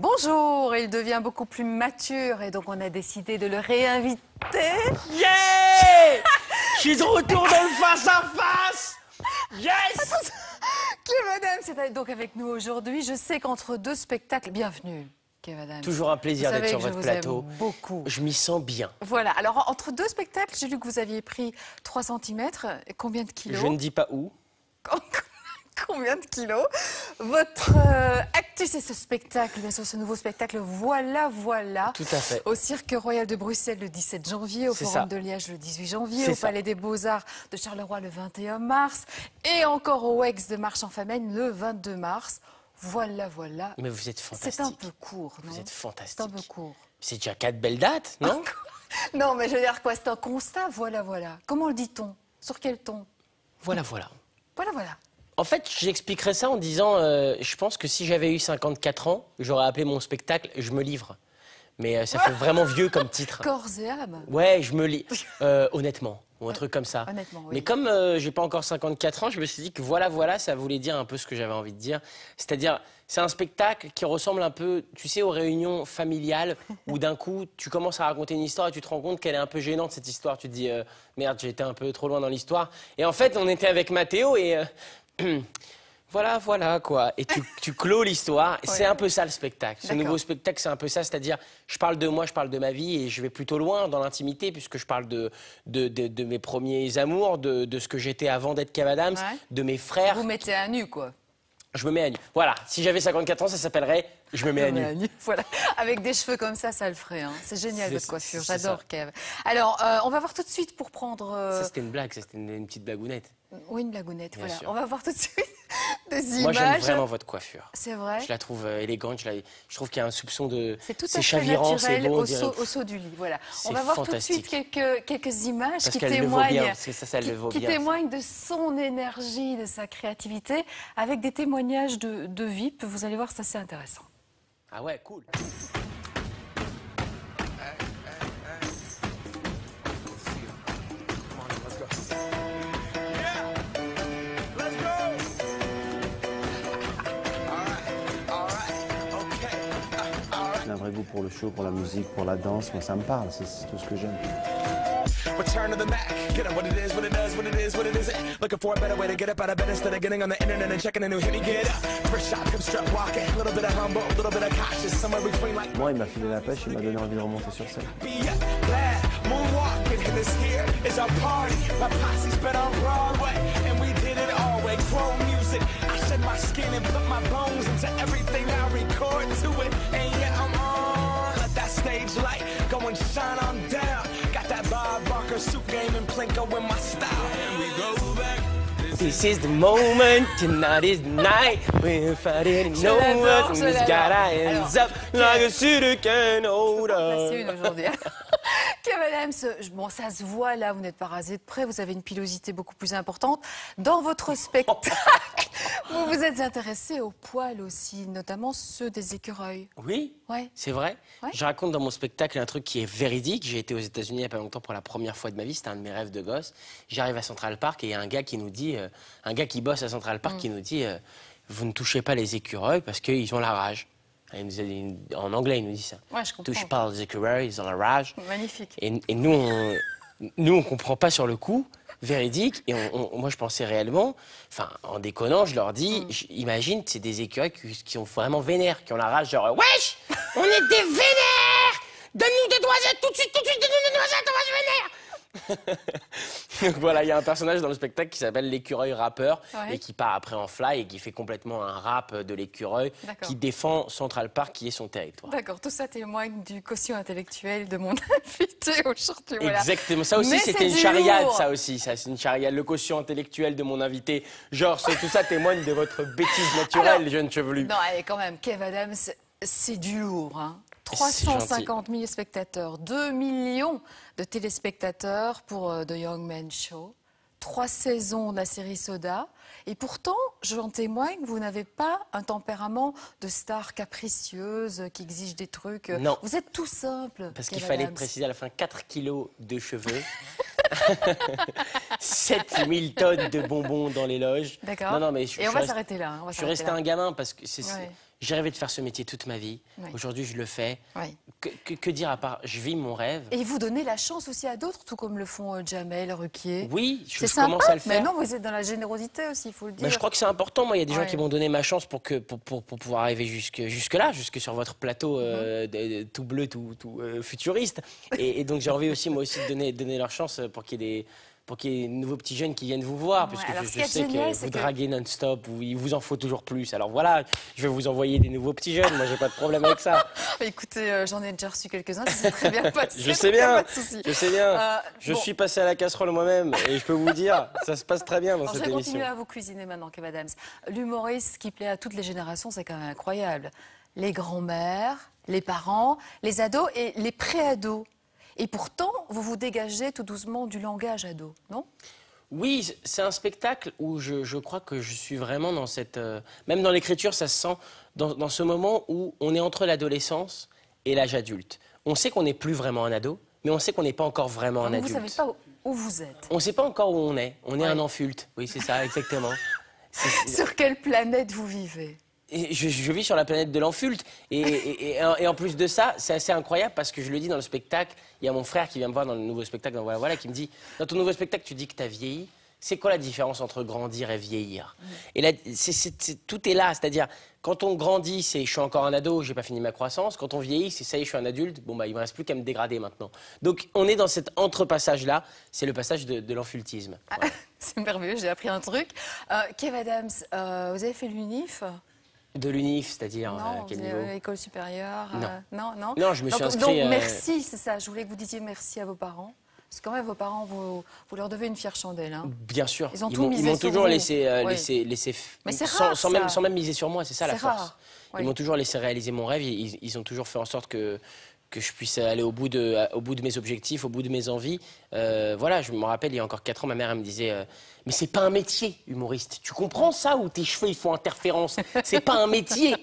Bonjour, il devient beaucoup plus mature et donc on a décidé de le réinviter. Yeah. Je suis de retour dans le face-à-face. Yes. Kev Adams est donc avec nous aujourd'hui. Je sais qu'entre deux spectacles, bienvenue Kev Adams. Toujours un plaisir d'être sur votre plateau. Beaucoup. Je m'y sens bien. Voilà, alors entre deux spectacles, j'ai lu que vous aviez pris 3 cm. Combien de kilos? Je ne dis pas où. Combien de kilos? Votre actu, c'est ce spectacle, bien sûr, ce nouveau spectacle, Voilà, voilà. Tout à fait. Au Cirque Royal de Bruxelles le 17 janvier, au Forum de Liège le 18 janvier, au Palais des Beaux-Arts de Charleroi le 21 mars et encore au WEX de Marche-en-Famenne le 22 mars. Voilà, voilà. Mais vous êtes fantastique. C'est un peu court, non? Vous êtes fantastique. C'est un peu court. C'est déjà 4 belles dates, non? Non, mais je veux dire quoi? C'est un constat, voilà, voilà. Comment le dit-on? Sur quel ton? Voilà, voilà. Voilà, voilà. En fait, j'expliquerais ça en disant, je pense que si j'avais eu 54 ans, j'aurais appelé mon spectacle « Je me livre ». Mais ça fait vraiment vieux comme titre. Corps et âme. Ouais, je me livre, honnêtement, ou un truc comme ça. Honnêtement, oui. Mais comme j'ai pas encore 54 ans, je me suis dit que voilà, voilà, ça voulait dire un peu ce que j'avais envie de dire. C'est-à-dire, c'est un spectacle qui ressemble un peu, tu sais, aux réunions familiales où d'un coup, tu commences à raconter une histoire et tu te rends compte qu'elle est un peu gênante, cette histoire. Tu te dis, merde, j'ai été un peu trop loin dans l'histoire. Et en fait, on était avec Mathéo et... voilà, voilà, quoi. Et tu clôt l'histoire. Ouais. C'est un peu ça, le spectacle. Ce nouveau spectacle, c'est un peu ça. C'est-à-dire, je parle de moi, je parle de ma vie et je vais plutôt loin dans l'intimité puisque je parle de mes premiers amours, de ce que j'étais avant d'être Kev Adams, de mes frères. Vous mettez à nu, quoi. Je me mets à nu. Voilà. Si j'avais 54 ans, ça s'appellerait « Je me mets à nu ». Voilà. Avec des cheveux comme ça le ferait. Hein. C'est génial, votre coiffure. J'adore, Kev. Alors, on va voir tout de suite pour prendre... Ça, c'était une blague. Ça, c'était une petite blagounette. Oui, une blagounette, voilà. Sûr. On va voir tout de suite des images. Moi, j'aime vraiment votre coiffure. C'est vrai. Je la trouve élégante. Je trouve qu'il y a un soupçon de... C'est tout à fait chavirant, c'est beau. Au saut du lit, voilà. On va voir fantastique. tout de suite quelques images parce qui témoignent, témoignent de son énergie, de sa créativité, avec des témoignages de VIP. Vous allez voir, c'est assez intéressant. Ah ouais, cool. J'ai un vrai goût pour le show, pour la musique, pour la danse. Moi, ça me parle, c'est tout ce que j'aime. Return to the Mac, get up what it is, what it does, what it is, what it isn't. Looking for a better way to get up out of bed instead of getting on the internet and checking a new hit. Me get up, first shot, come strut walking, a little bit of humble, a little bit of cautious, somewhere between like. Moi, il m'a filé la pêche, il m'a donné envie de remonter sur scène. Be up, glad, moonwalking, and this here is our party. My posse's been on Broadway, and we did it all way. Grown music, I shed my skin and put my bones into everything I record to it. And yeah, I'm on, let that stage light go and shine on down. Got that Bob Barker suit game and Plinko in my style. And we go back. This is the moment, tonight is the night. We're fighting no one, and this guy ends up like a city can hold up. C'est une aujourd'hui. Kev Adams, bon, ça se voit là, vous n'êtes pas rasé de près, vous avez une pilosité beaucoup plus importante. Dans votre spectacle, vous vous êtes intéressé aux poils aussi, notamment ceux des écureuils. Oui, c'est vrai. Ouais. Je raconte dans mon spectacle un truc qui est véridique. J'ai été aux États-Unis il n'y a pas longtemps pour la première fois de ma vie, c'était un de mes rêves de gosse. J'arrive à Central Park et il y a un gars qui nous dit, un gars qui bosse à Central Park qui nous dit vous ne touchez pas les écureuils parce qu'ils ont la rage. En anglais, il nous dit ça. Ouais, je comprends. Touche pas les écureuils, ils ont la rage. Magnifique. Et nous, on comprend pas sur le coup, véridique. Et moi, je pensais réellement, enfin, en déconnant, je leur dis, imagine, c'est des écureuils qui sont vraiment vénères, qui ont la rage, genre, wesh, on est des vénères, donne-nous des noisettes tout de suite, donne-nous des noisettes, on va se vénère. Donc voilà, il y a un personnage dans le spectacle qui s'appelle l'écureuil rappeur et qui part après en fly et qui fait complètement un rap de l'écureuil qui défend Central Park qui est son territoire. D'accord, tout ça témoigne du quotient intellectuel de mon invité aujourd'hui. Voilà. Exactement, ça aussi c'était une chariade, ça aussi, ça c'est une chariade, le quotient intellectuel de mon invité. Genre, tout ça témoigne de votre bêtise naturelle, jeune chevelu. Non, allez, quand même, Kev Adams, c'est du lourd, hein. 350 000 spectateurs, 2 millions de téléspectateurs pour The Young Man Show, 3 saisons de la série Soda. Et pourtant, j'en témoigne, vous n'avez pas un tempérament de star capricieuse qui exige des trucs. Non. Vous êtes tout simple. Parce qu'il fallait préciser à la fin 4 kilos de cheveux, 7000 tonnes de bonbons dans les loges. D'accord. Non, mais et on va s'arrêter là. Je suis resté un gamin parce que J'ai rêvé de faire ce métier toute ma vie. Oui. Aujourd'hui, je le fais. Oui. Que dire à part, je vis mon rêve. Et vous donnez la chance aussi à d'autres, tout comme le font Jamel, Ruquier. Oui, C'est je sympa, commence à le faire. mais non, vous êtes dans la générosité aussi, il faut le dire. Ben, je crois que c'est important. Moi, il y a des gens Ouais. qui m'ont donné ma chance pour pouvoir arriver jusque-là, jusque sur votre plateau tout bleu, tout futuriste. Et donc, j'ai envie aussi, moi aussi, de donner leur chance pour qu'il y ait de nouveaux petits jeunes qui viennent vous voir, Ouais, puisque alors, je ce qui est sais génial, que c'est vous que- draguez non-stop, il vous en faut toujours plus. Alors voilà, je vais vous envoyer des nouveaux petits jeunes, moi j'ai pas de problème avec ça. Écoutez, j'en ai déjà reçu quelques-uns, ça s'est très bien passé. Je sais donc y a bien, pas de souci. je sais bien. Je bon. suis passé à la casserole moi-même et je peux vous dire, ça se passe très bien dans Alors, je cette vais émission. continuer à vous cuisiner maintenant, Kev Adams. L'humoriste qui plaît à toutes les générations, c'est quand même incroyable. Les grands-mères, les parents, les ados et les pré-ados. Et pourtant, vous vous dégagez tout doucement du langage ado, non? Oui, c'est un spectacle où je crois que je suis vraiment dans cette... même dans l'écriture, ça se sent dans ce moment où on est entre l'adolescence et l'âge adulte. On sait qu'on n'est plus vraiment un ado, mais on sait qu'on n'est pas encore vraiment un Donc, adulte. vous ne savez pas où vous êtes. On ne sait pas encore où on est. On est Ouais. un enfulte. Oui, c'est ça, exactement. Sur quelle planète vous vivez? Et je vis sur la planète de l'enfulte. Et en plus de ça, c'est assez incroyable parce que je le dis dans le spectacle. Il y a mon frère qui vient me voir dans le nouveau spectacle, dans Voilà Voilà, qui me dit, dans ton nouveau spectacle, tu dis que tu as vieilli. C'est quoi la différence entre grandir et vieillir? Et là, tout est là. C'est-à-dire, quand on grandit, c'est je suis encore un ado, j'ai pas fini ma croissance. Quand on vieillit, c'est ça y est, je suis un adulte. Bon, bah, il me reste plus qu'à me dégrader maintenant. Donc, on est dans cet entre-passage-là. C'est le passage de l'enfultisme. Voilà. C'est merveilleux, j'ai appris un truc. Kev Adams, vous avez fait l'UNIF? De l'UNIF, c'est-à-dire, Non, quel vous niveau? avez l'école supérieure? Non. Non. Non, je me suis Donc, inscrit, Donc, merci, c'est ça. Je voulais que vous disiez merci à vos parents. Parce que quand même, vos parents, vous leur devez une fière chandelle. Hein. Bien sûr. Ils ont Ils tout m'ont misé sur toujours vous. laissé, Oui. Mais c'est rare, sans ça. même miser sur moi, c'est ça la C'est force. rare. Ils Oui. m'ont toujours laissé réaliser mon rêve. Ils ont toujours fait en sorte que je puisse aller au bout de mes objectifs, au bout de mes envies. Voilà, je me rappelle, il y a encore 4 ans, ma mère elle me disait mais c'est pas un métier, humoriste. Tu comprends ça ou tes cheveux ils font interférence? C'est pas un métier.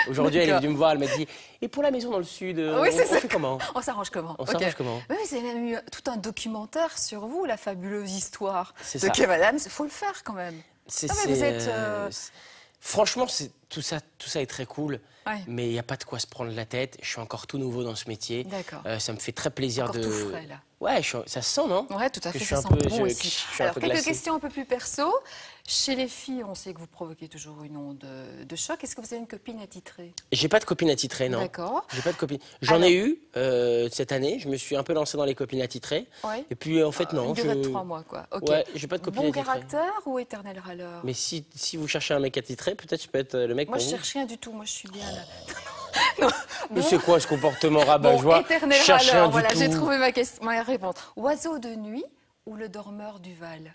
Aujourd'hui, elle est venue me voir, elle m'a dit et pour la maison dans le sud, Oui, c'est on ça. fait comment? On s'arrange comment? On Ok. s'arrange comment? Mais vous avez même eu tout un documentaire sur vous, la fabuleuse histoire C'est de ça. Kev Adams. Il faut le faire quand même. C'est- Non, mais vous c'est, êtes, Franchement, tout ça est très cool. Ouais. Mais il n'y a pas de quoi se prendre la tête. Je suis encore tout nouveau dans ce métier. D'accord. Ça me fait très plaisir Encore de. tout frais, là. Ouais, ça se sent, non? Ouais, tout à Que fait, je suis ça un sent peu- bon je- aussi. je suis un Alors, peu quelques glacé. questions un peu plus perso. Chez les filles, on sait que vous provoquez toujours une onde de choc. Est-ce que vous avez une copine attitrée? J'ai pas de copine attitrée, non. D'accord. J'ai pas de copine. J'en ai eu cette année. Je me suis un peu lancé dans les copines attitrées. Ouais. Et puis en fait, non. Une durée de 3 mois, quoi. Ok. Ouais, j'ai pas de copine Bon attitrée. caractère ou éternel râleur? Mais si vous cherchez un mec attitré, peut-être je peux être le mec Moi, pour je vous. cherche rien du tout. Moi, je suis bien là. Mais c'est quoi ce comportement Bon, rabat-joie? éternel Je cherche rien râleur. du Voilà, tout. j'ai trouvé ma réponse. Oiseau de nuit ou le dormeur du Val?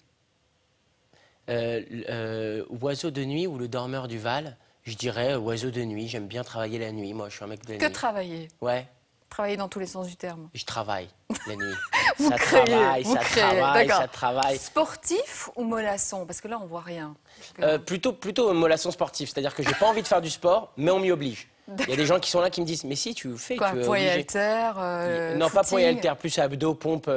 Oiseau de nuit ou le dormeur du Val? Je dirais oiseau de nuit. J'aime bien travailler la nuit. Moi, je suis un mec de la Que nuit. travailler. Ouais. Travailler dans tous les sens du terme. Je travaille la nuit. Vous ça créez, travaille, vous ça créez, travaille, d'accord. ça travaille. Sportif ou mollasson? Parce que là, on voit rien. Plutôt mollasson sportif, c'est-à-dire que j'ai pas envie de faire du sport, mais on m'y oblige. Il y a des gens qui sont là qui me disent mais si tu fais, Quoi, tu es poids et obligé. haltères, Non, pas poids et footing? haltères, plus abdos, pompe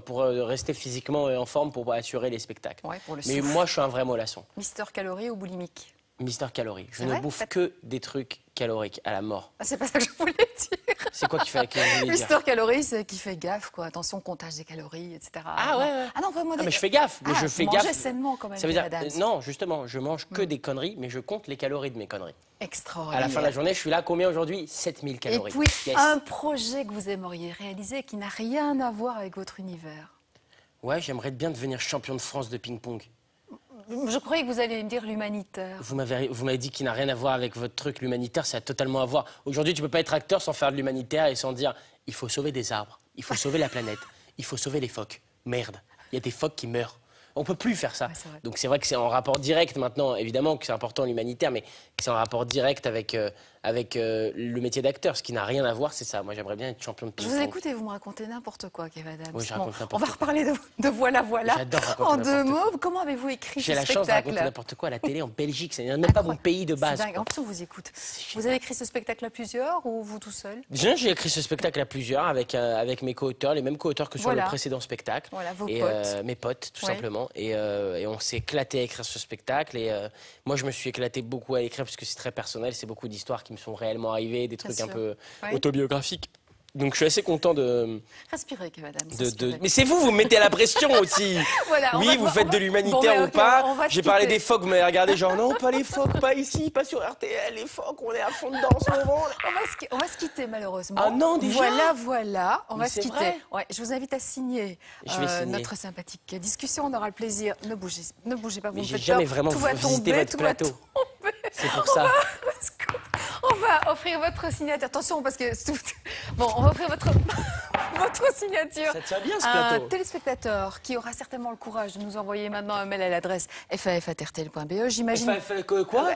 pour rester physiquement en forme pour assurer les spectacles. Ouais, pour le Mais souffle. moi, je suis un vrai mollasson. Mister Calorie ou boulimique? Mister Calorie. Je C'est ne vrai bouffe que des trucs caloriques à la mort. Ah, c'est pas ça que je voulais dire. C'est quoi qui fait que je voulais dire? Mister Calorie, c'est qui fait gaffe, quoi. Attention, comptage des calories, etc. Ah ouais, ouais. Ah non, vraiment Ah, des... mais je fais gaffe, mais Ah, je fais mangez gaffe. sainement quand même, Ça veut dire Kev Adams. non, justement, je mange que des conneries, mais je compte les calories de mes conneries. Extraordinaire. À la fin de la journée, je suis là combien aujourd'hui? 7000 Et calories. puis, Yes. un projet que vous aimeriez réaliser qui n'a rien à voir avec votre univers. Ouais, j'aimerais bien devenir champion de France de ping-pong. Je croyais que vous alliez me dire l'humanitaire. Vous m'avez dit qu'il n'a rien à voir avec votre truc, l'humanitaire, ça a totalement à voir. Aujourd'hui, tu peux pas être acteur sans faire de l'humanitaire et sans dire il faut sauver des arbres, il faut sauver la planète, il faut sauver les phoques. Merde, il y a des phoques qui meurent. On peut plus faire ça. Ouais, c'est vrai. Donc c'est vrai que c'est en rapport direct maintenant, évidemment que c'est important l'humanitaire, mais c'est en rapport direct avec le métier d'acteur. Ce qui n'a rien à voir, c'est ça. Moi, j'aimerais bien être champion de Je ping-pong. vous écoute et vous me racontez n'importe quoi, Kev Adams. Oui, je Bon, raconte on n'importe va quoi. reparler de Voilà Voilà. J'adore raconter En deux n'importe mots, comment avez-vous écrit J'ai ce la chance de raconter spectacle? n'importe quoi à la télé en Belgique. C'est même pas mon pays de base. C'est dingue. quoi. En plus, on vous écoute. C'est Vous avez écrit ce spectacle à plusieurs ou vous tout seul? J'ai écrit ce spectacle à plusieurs avec mes co-auteurs, les mêmes co-auteurs que sur Voilà. le précédent spectacle. Voilà, vos Et, potes. mes potes, tout Ouais. simplement. Et on s'est éclaté à écrire ce spectacle. Et moi, je me suis éclaté beaucoup à l'écrire parce que c'est très personnel. C'est beaucoup d'histoires qui me sont réellement arrivés, des trucs un sûr. peu Ouais. autobiographiques. Donc je suis assez content de... Respirez, madame. respirez. Mais c'est vous me mettez la pression aussi. Voilà, on Oui, va- vous on faites va- de bon, l'humanitaire ben, ou ok, pas. on va se J'ai parlé quitter. des phoques, vous m'avez regardé genre non, pas les phoques, pas ici, pas sur RTL, les phoques, on est à fond dedans en ce moment. On va se quitter malheureusement. Ah non, déjà Voilà, on Mais va se c'est quitter. vrai Ouais, je vous invite à signer, Je vais signer. notre sympathique discussion. On aura le plaisir. Ne bougez pas, vous Mais me j'ai faites jamais peur. vraiment Tout va visité tomber, votre tout va plateau. tomber. C'est pour ça. On va offrir votre signature. Attention, parce que bon, on va offrir votre signature. Ça tient bien ce Un plateau. téléspectateur qui aura certainement le courage de nous envoyer maintenant un mail à l'adresse faf@rtl.be. J'imagine. Quoi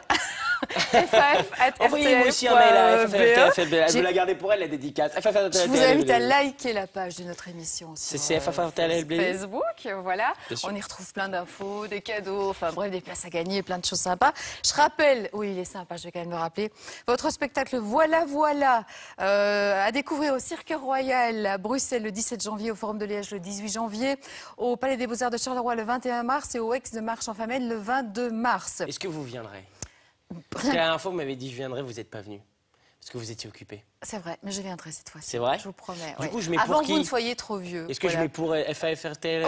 Envoyez-moi aussi un mail à FFRTL. Je vais la garder pour elle, la dédicace. Je vous invite à liker la page de notre émission sur C'est FFRTL. Facebook. Voilà, Bien sûr. on y retrouve plein d'infos, des cadeaux, enfin bref, des places à gagner, plein de choses sympas. Je rappelle, oui, il est sympa, je vais quand même le rappeler, votre spectacle Voilà, voilà, à découvrir au Cirque Royal à Bruxelles le 17 janvier, au Forum de Liège le 18 janvier, au Palais des Beaux-Arts de Charleroi le 21 mars et au Ex de Marche-en-Famenne le 22 mars. Est-ce que vous viendrez? Parce que la dernière fois, vous m'avez dit je viendrai, vous n'êtes pas venu. Parce que vous étiez occupé. C'est vrai, mais je viendrai cette fois-ci. C'est vrai? Je vous promets. Du ouais. coup, je mets pour Avant que qui? vous ne soyez trop vieux. Est-ce que je voilà. mets pour FAFRTL?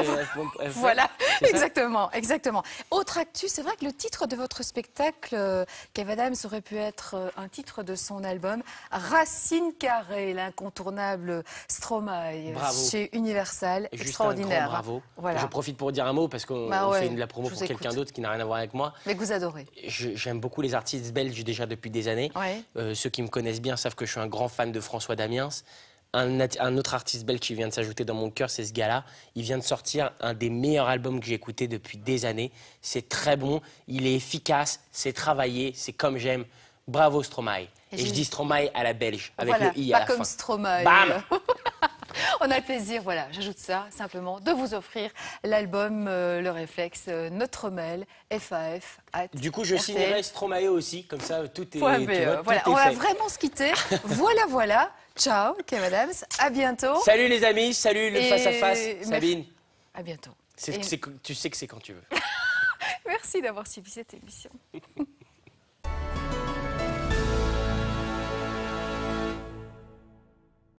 Voilà, C'est ça exactement, exactement. Autre actu, c'est vrai que le titre de votre spectacle, Kev Adams, aurait pu être un titre de son album Racine carrée, l'incontournable Stromae Bravo. chez Universal, Juste extraordinaire. un grand bravo. Voilà. Je profite pour dire un mot parce qu'on Bah ouais, fait de la promo je pour vous quelqu'un écoute. d'autre qui n'a rien à voir avec moi. Mais que vous adorez. J'aime beaucoup les artistes belges déjà depuis des années. Ouais. Ceux qui me connaissent bien savent que je suis un grand fan de François Damiens. Un autre artiste belge qui vient de s'ajouter dans mon cœur, c'est ce gars-là. Il vient de sortir un des meilleurs albums que j'ai écouté depuis des années. C'est très bon, il est efficace, c'est travaillé, c'est comme j'aime. Bravo Stromae. Et je dis Stromae à la belge, avec Voilà, le i à pas la comme fin. Stromae. Bam. On a le plaisir, voilà, j'ajoute ça simplement, de vous offrir l'album Le Réflexe, notre mail, FAF. Du coup, je signerai Stromae aussi, comme ça tout est, tu .be. vois, Voilà, tout est on va fait. vraiment se quitter. Voilà, voilà. Ciao, Kev Adams. À bientôt. Salut les amis, salut le Et face-à-face. merci. Sabine, À bientôt. tu sais que c'est quand tu veux. Merci d'avoir suivi cette émission.